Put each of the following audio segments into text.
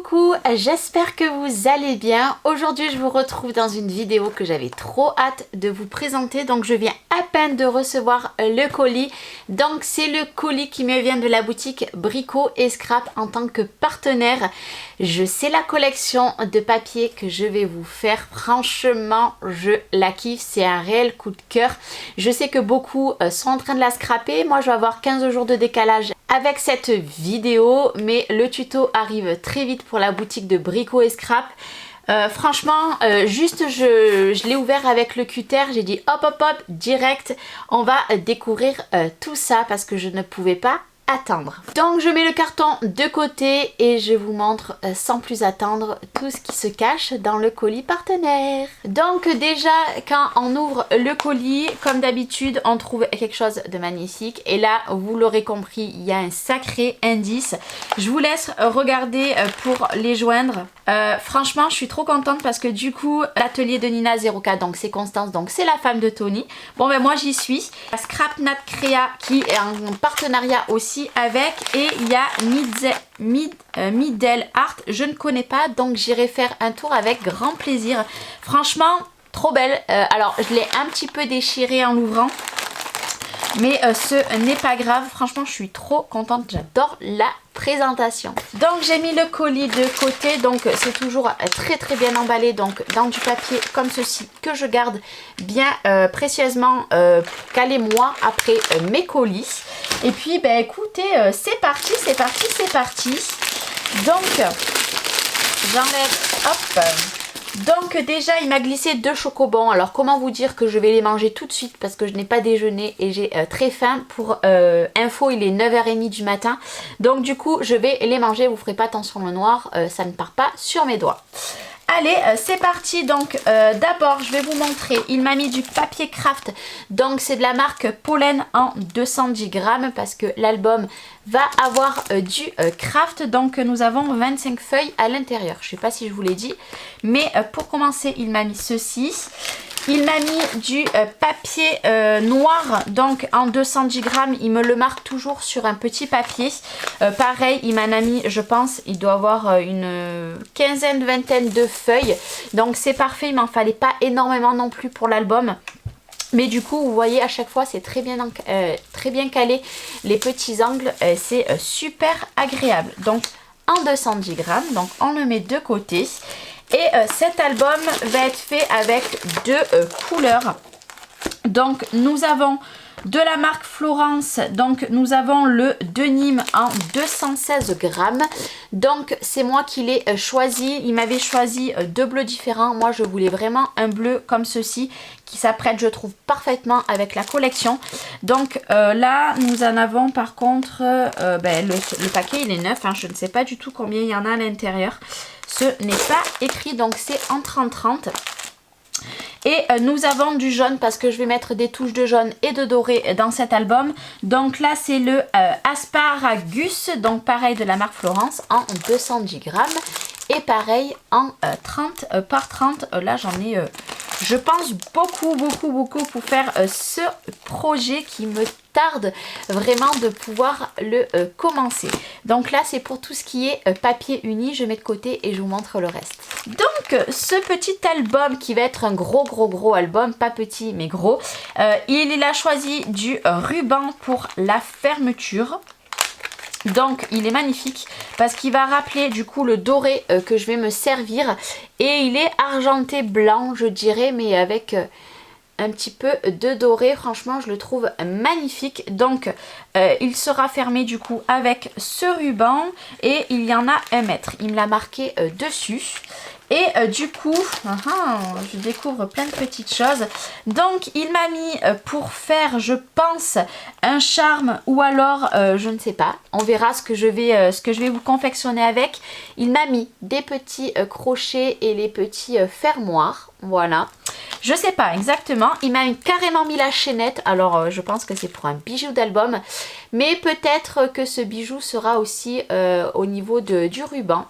coucou, j'espère que vous allez bien. Aujourd'hui je vous retrouve dans une vidéo que j'avais trop hâte de vous présenter. Donc je viens à peine de recevoir le colis. Donc c'est le colis qui me vient de la boutique Brico et Scrap en tant que partenaire. Je sais la collection de papier que je vais vous faire. Franchement je la kiffe, c'est un réel coup de cœur. Je sais que beaucoup sont en train de la scraper. Moi je vais avoir 15 jours de décalage avec cette vidéo, mais le tuto arrive très vite pour la boutique de Brico et Scrap. Franchement, juste je l'ai ouvert avec le cutter, j'ai dit hop hop hop, direct, on va découvrir tout ça parce que je ne pouvais pas attendre. Donc je mets le carton de côté et je vous montre sans plus attendre tout ce qui se cache dans le colis partenaire. Donc déjà quand on ouvre le colis, comme d'habitude on trouve quelque chose de magnifique et là vous l'aurez compris, il y a un sacré indice. Je vous laisse regarder pour les joindre. Franchement je suis trop contente parce que du coup l'atelier de Nina 0K, donc c'est Constance, donc c'est la femme de Tony. Bon ben moi j'y suis. Scrap Nat Créa qui est en partenariat aussi avec, et il y a Middle Art, je ne connais pas, donc j'irai faire un tour avec grand plaisir. Franchement trop belle. Alors je l'ai un petit peu déchirée en l'ouvrant, mais ce n'est pas grave. Franchement je suis trop contente, j'adore la présentation. Donc j'ai mis le colis de côté, donc c'est toujours très bien emballé, donc dans du papier comme ceci que je garde bien précieusement calé moi après mes colis. Et puis ben écoutez, c'est parti. Donc j'enlève, hop. Donc déjà il m'a glissé 2 chocobons. Alors comment vous dire que je vais les manger tout de suite parce que je n'ai pas déjeuné et j'ai très faim. Pour info il est 9h30 du matin. Donc du coup je vais les manger. Vous ferez pas attention au noir, ça ne part pas sur mes doigts. Allez, c'est parti. Donc d'abord je vais vous montrer, il m'a mis du papier craft, donc c'est de la marque Pollen en 210 grammes parce que l'album va avoir du craft. Donc nous avons 25 feuilles à l'intérieur, je sais pas si je vous l'ai dit, mais pour commencer il m'a mis ceci. Il m'a mis du papier noir, donc en 210 grammes, il me le marque toujours sur un petit papier. Pareil, il m'en a mis, je pense, il doit avoir une quinzaine, vingtaine de feuilles. Donc c'est parfait, il m'en fallait pas énormément non plus pour l'album. Mais du coup, vous voyez, à chaque fois, c'est très bien calé. Les petits angles, c'est super agréable. Donc en 210 grammes, donc on le met de côté. Et cet album va être fait avec 2 couleurs. Donc nous avons de la marque Florence, donc nous avons le denim en 216 grammes. Donc c'est moi qui l'ai choisi. Il m'avait choisi 2 bleus différents. Moi je voulais vraiment un bleu comme ceci qui s'apprête, je trouve, parfaitement avec la collection. Donc là nous en avons par contre, le paquet il est neuf, hein, je ne sais pas du tout combien il y en a à l'intérieur. Ce n'est pas écrit, donc c'est en 30-30. Et nous avons du jaune parce que je vais mettre des touches de jaune et de doré dans cet album. Donc là c'est le Asparagus, donc pareil de la marque Florence en 210 grammes. Et pareil en 30 par 30. Là j'en ai je pense beaucoup pour faire ce projet qui me tarde vraiment de pouvoir le commencer. Donc là c'est pour tout ce qui est papier uni, je mets de côté et je vous montre le reste. Donc ce petit album qui va être un gros album, pas petit mais gros, il a choisi du ruban pour la fermeture. Donc il est magnifique parce qu'il va rappeler du coup le doré que je vais me servir, et il est argenté blanc je dirais, mais avec un petit peu de doré. Franchement je le trouve magnifique. Donc il sera fermé du coup avec ce ruban et il y en a 1 mètre, il me l'a marqué dessus. Et du coup, je découvre plein de petites choses. Donc il m'a mis pour faire, je pense, un charme ou alors, je ne sais pas. On verra ce que je vais vous confectionner avec. Il m'a mis des petits crochets et les petits fermoirs. Voilà. Je sais pas exactement. Il m'a carrément mis la chaînette. Alors je pense que c'est pour un bijou d'album. Mais peut-être que ce bijou sera aussi au niveau du ruban.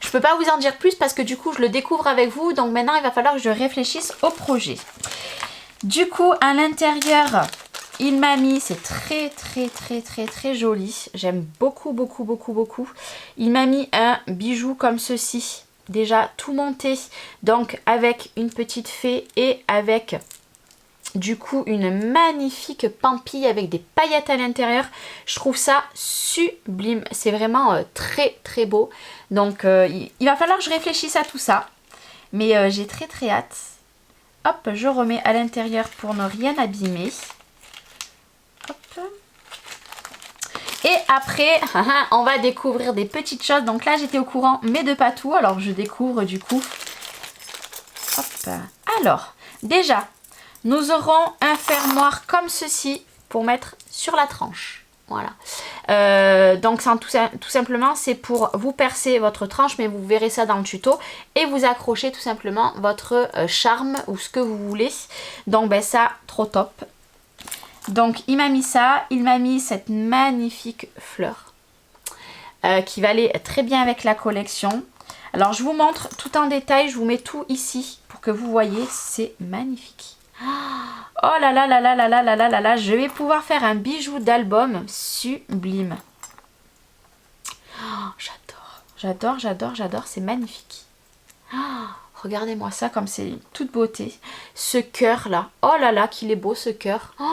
Je peux pas vous en dire plus parce que du coup je le découvre avec vous, donc maintenant il va falloir que je réfléchisse au projet. Du coup à l'intérieur il m'a mis, c'est très joli. J'aime beaucoup. Il m'a mis un bijou comme ceci. Déjà tout monté. Donc avec une petite fée et avec du coup une magnifique pampille avec des paillettes à l'intérieur. Je trouve ça sublime. C'est vraiment très beau. Donc il va falloir que je réfléchisse à tout ça. Mais j'ai très hâte. Hop, je remets à l'intérieur pour ne rien abîmer. Hop. Et après, on va découvrir des petites choses. Donc là, j'étais au courant, mais de pas tout. Alors, je découvre du coup. Hop. Alors, déjà, nous aurons un fermoir comme ceci pour mettre sur la tranche. Voilà. Donc, tout simplement, c'est pour vous percer votre tranche, mais vous verrez ça dans le tuto. Et vous accrochez tout simplement votre charme ou ce que vous voulez. Donc, ben ça, trop top. Donc il m'a mis ça, il m'a mis cette magnifique fleur qui va aller très bien avec la collection. Alors je vous montre tout en détail, je vous mets tout ici pour que vous voyez, c'est magnifique. Oh là là, je vais pouvoir faire un bijou d'album sublime. Oh, j'adore, c'est magnifique. Oh, regardez-moi ça comme c'est toute beauté. Ce cœur là, oh là là qu'il est beau ce cœur. Oh,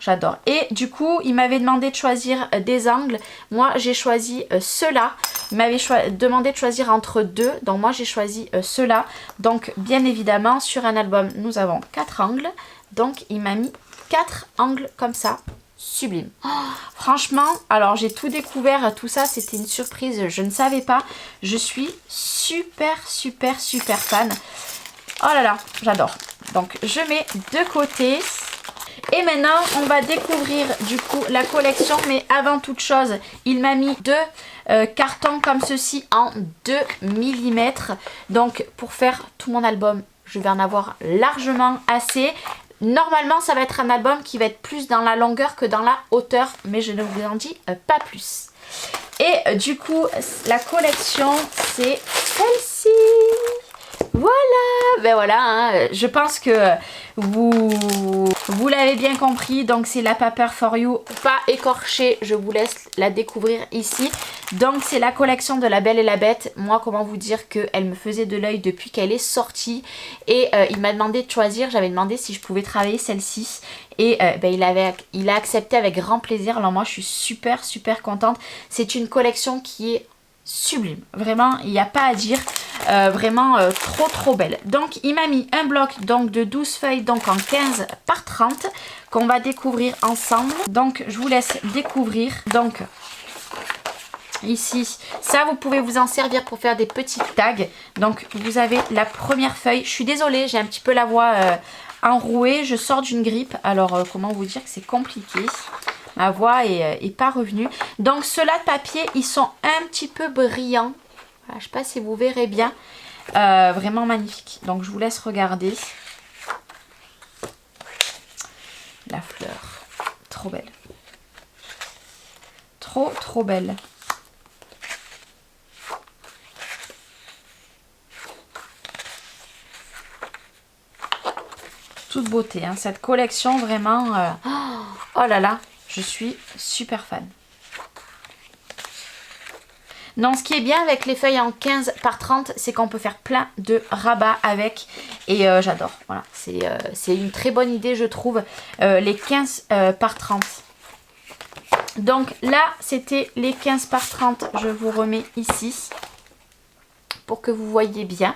j'adore. Et du coup il m'avait demandé de choisir des angles. Moi j'ai choisi ceux-là. Il m'avait demandé de choisir entre deux. Donc moi j'ai choisi ceux-là. Donc bien évidemment sur un album nous avons 4 angles. Donc il m'a mis 4 angles comme ça. Sublime. Oh, franchement, alors j'ai tout découvert, tout ça, c'était une surprise, je ne savais pas. Je suis super fan. Oh là là, j'adore. Donc je mets de côté. Et maintenant, on va découvrir du coup la collection. Mais avant toute chose, il m'a mis 2 cartons comme ceci en 2 mm. Donc pour faire tout mon album, je vais en avoir largement assez. Normalement, ça va être un album qui va être plus dans la longueur que dans la hauteur, mais je ne vous en dis pas plus. Et du coup, la collection, c'est celle-ci. Voilà, ben voilà, hein. Je pense que vous l'avez bien compris. Donc c'est la Paper for You, pas écorchée, je vous laisse la découvrir ici. Donc c'est la collection de La Belle et la Bête. Moi, comment vous dire qu'elle me faisait de l'œil depuis qu'elle est sortie. Et il m'a demandé de choisir, j'avais demandé si je pouvais travailler celle-ci. Et ben, il a accepté avec grand plaisir. Alors moi je suis super contente. C'est une collection qui est sublime, vraiment il n'y a pas à dire, vraiment trop belle. Donc il m'a mis un bloc donc de 12 feuilles, donc en 15 par 30 qu'on va découvrir ensemble. Donc je vous laisse découvrir. Donc ici, ça vous pouvez vous en servir pour faire des petits tags. Donc vous avez la première feuille. Je suis désolée, j'ai un petit peu la voix enrouée, je sors d'une grippe, alors comment vous dire que c'est compliqué. Ma voix est pas revenue. Donc ceux-là de papier, ils sont un petit peu brillants. Voilà, je sais pas si vous verrez bien. Vraiment magnifique. Donc je vous laisse regarder. La fleur. Trop belle. Trop belle. Toute beauté, hein. Cette collection vraiment... oh là là. Je suis super fan. Non, ce qui est bien avec les feuilles en 15 par 30, c'est qu'on peut faire plein de rabats avec. Et j'adore. Voilà, c'est une très bonne idée, je trouve. Les 15 par 30. Donc là, c'était les 15 par 30. Je vous remets ici. Pour que vous voyez bien.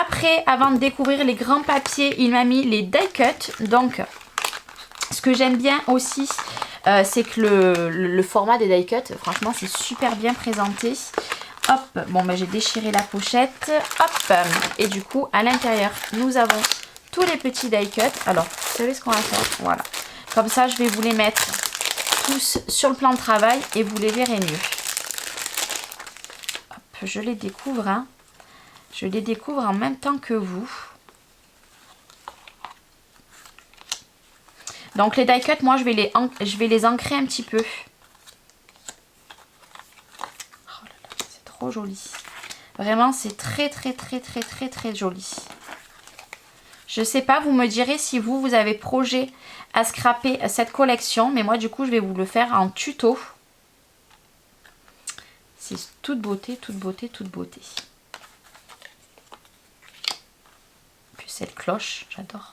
Après, avant de découvrir les grands papiers, il m'a mis les die cut. Donc... ce que j'aime bien aussi, c'est que le format des die cut, franchement, c'est super bien présenté. Hop, bon, ben, j'ai déchiré la pochette. Hop, et du coup, à l'intérieur, nous avons tous les petits die cut. Alors, vous savez ce qu'on va faire? Voilà. Comme ça, je vais vous les mettre tous sur le plan de travail et vous les verrez mieux. Hop, je les découvre, hein. Je les découvre en même temps que vous. Donc les die cut, moi je vais les ancrer un petit peu. Oh là là, c'est trop joli. Vraiment, c'est très joli. Je sais pas, vous me direz si vous avez projet à scraper cette collection. Mais moi, du coup, je vais vous le faire en tuto. C'est toute beauté, toute beauté, toute beauté. Puis cette cloche, j'adore.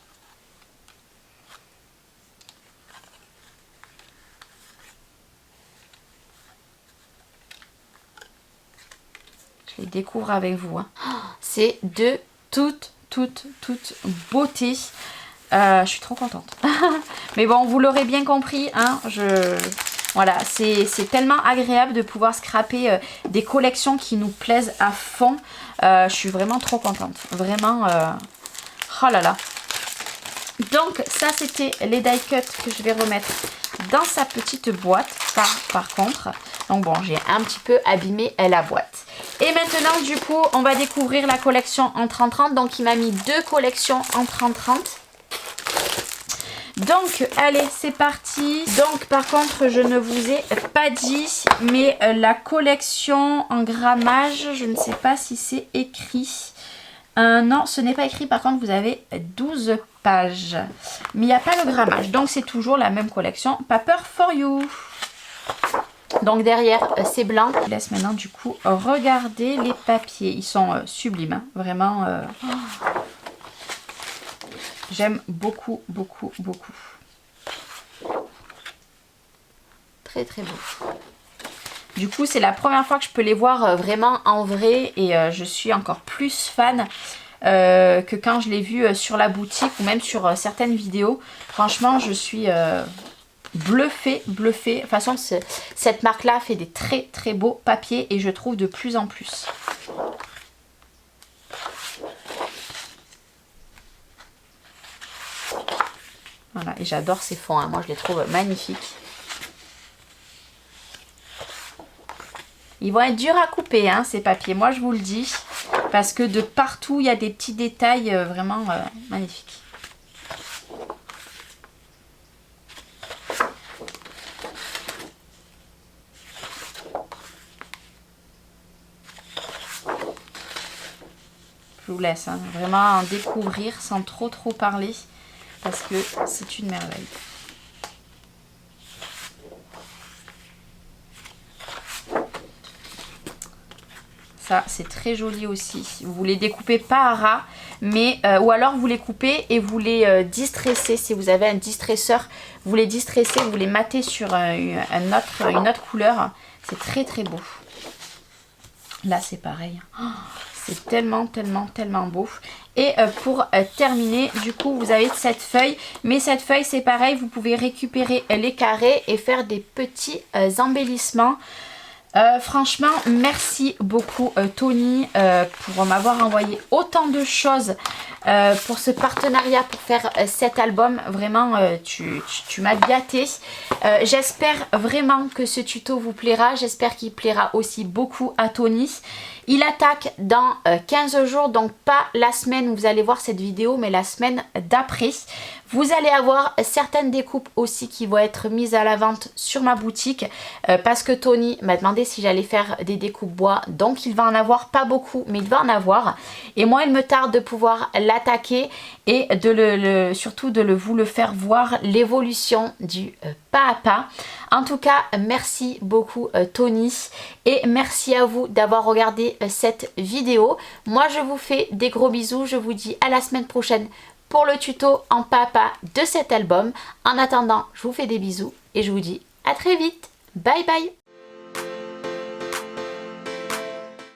Je les découvre avec vous. Hein. C'est de toute beauté. Je suis trop contente. Mais bon, vous l'aurez bien compris. Hein, voilà, c'est tellement agréable de pouvoir scraper des collections qui nous plaisent à fond. Je suis vraiment trop contente. Vraiment. Oh là là. Donc, ça, c'était les die cuts que je vais remettre dans sa petite boîte. Par contre. Donc bon, j'ai un petit peu abîmé la boîte. Et maintenant, du coup, on va découvrir la collection en 30-30. Donc, il m'a mis 2 collections en 30-30. Donc, allez, c'est parti. Donc, par contre, je ne vous ai pas dit, mais la collection en grammage, je ne sais pas si c'est écrit. Non, ce n'est pas écrit. Par contre, vous avez 12 pages. Mais il n'y a pas le grammage. Donc, c'est toujours la même collection. Paper for you. Donc, derrière, c'est blanc. Je laisse maintenant, du coup, regarder les papiers. Ils sont sublimes. Hein. Vraiment... J'aime beaucoup, beaucoup, beaucoup. Très, très beau. Du coup, c'est la première fois que je peux les voir vraiment en vrai. Et je suis encore plus fan que quand je l'ai vu sur la boutique ou même sur certaines vidéos. Franchement, je suis bluffée, bluffée. De toute façon, cette marque-là fait des très, très beaux papiers et je trouve de plus en plus. Voilà, et j'adore ces fonds, hein. Moi je les trouve magnifiques. Ils vont être durs à couper, hein, ces papiers, moi je vous le dis. Parce que de partout, il y a des petits détails vraiment magnifiques. Je vous laisse hein, vraiment en découvrir sans trop parler. Parce que c'est une merveille. Ça, c'est très joli aussi. Vous les découpez pas à ras, mais ou alors vous les coupez et vous les distressez. Si vous avez un distresseur, vous les distressez, vous les matez sur une autre couleur. C'est très très beau. Là, c'est pareil. Oh, c'est tellement beau. Et pour terminer, du coup, vous avez cette feuille. Mais cette feuille, c'est pareil, vous pouvez récupérer les carrés et faire des petits embellissements. Franchement, merci beaucoup Tony pour m'avoir envoyé autant de choses pour ce partenariat, pour faire cet album. Vraiment, tu m'as gâté. J'espère vraiment que ce tuto vous plaira. J'espère qu'il plaira aussi beaucoup à Tony. Il attaque dans 15 jours, donc pas la semaine où vous allez voir cette vidéo, mais la semaine d'après. Vous allez avoir certaines découpes aussi qui vont être mises à la vente sur ma boutique parce que Tony m'a demandé si j'allais faire des découpes bois. Donc il va en avoir pas beaucoup, mais il va en avoir. Et moi, il me tarde de pouvoir l'attaquer et surtout de vous le faire voir, l'évolution du pas à pas. En tout cas, merci beaucoup Tony et merci à vous d'avoir regardé cette vidéo. Moi, je vous fais des gros bisous. Je vous dis à la semaine prochaine pour le tuto en pas à pas de cet album. En attendant, je vous fais des bisous et je vous dis à très vite. Bye bye.